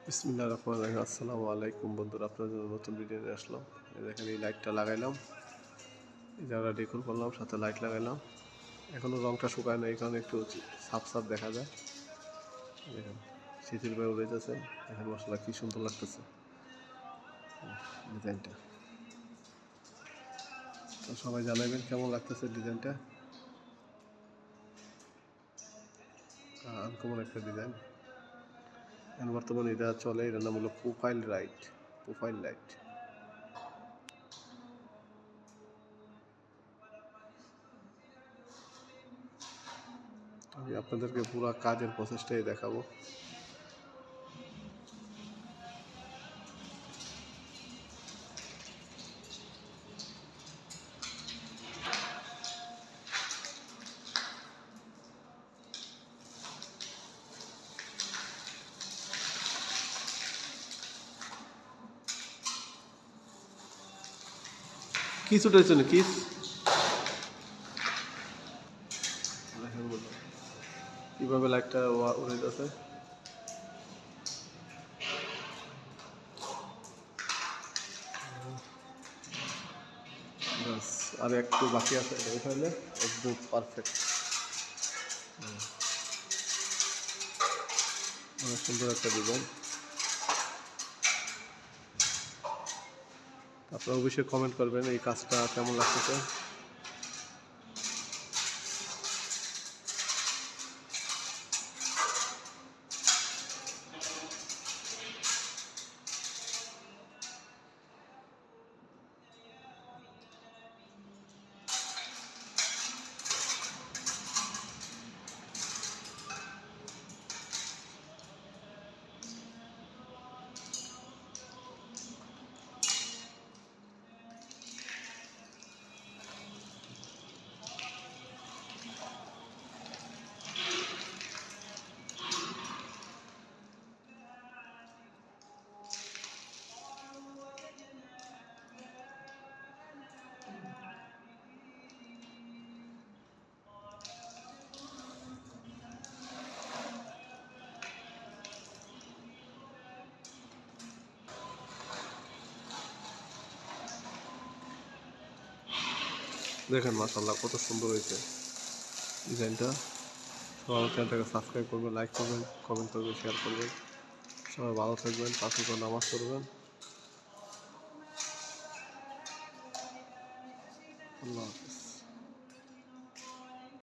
বিসমিল্লাহির রহমানির রহিম। আসসালামু আলাইকুম বন্ধুরা, আপনাদের জন্য নতুন ভিডিও নিয়ে আসলাম। এই দেখেন, এই লাইটটা লাগাইলাম, এই জায়গাটা ডেকোর করলাম, সাথে লাইট লাগাইলাম। এখনও রংটা শুকায় না, এই কারণে একটু সাফ সাফ দেখা যায়। দেখেন শীতের গায়ে উড়ে যাচ্ছে, দেখেন মাশাআল্লাহ কি সুন্দর লাগতেছে ডিজাইনটা। তো সবাই জানাবেন কেমন লাগতেছে ডিজাইনটা। আনকমন একটা ডিজাইন। এখন বর্তমানে এটা চলে, এটার নাম হলো প্রোফাইল লাইট। আমি আপনাদেরকে পুরো কাজের প্রসেসটাই দেখাবো। কিস উঠেছে না কিস, কিভাবে লাইটটা উড়ে যাচ্ছে। বাস আর একটু বাকি আছে, এটা হলে একদম পারফেক্ট। অনেক সুন্দর একটা ডিজাইন। আপনারা অবশ্যই কমেন্ট করবেন এই কাজটা কেমন লাগতেছে। দেখেন মাশাআল্লাহ কত সুন্দর হয়েছে ডিজাইনটা। সবাই চ্যানেলটাকে সাবস্ক্রাইব করবেন, লাইক করবেন, কমেন্ট করবেন, শেয়ার করবেন। সবাই ভালো থাকবেন, পাঁচ ওয়াক্ত নামাজ পড়বেন। আল্লাহ হাফেজ।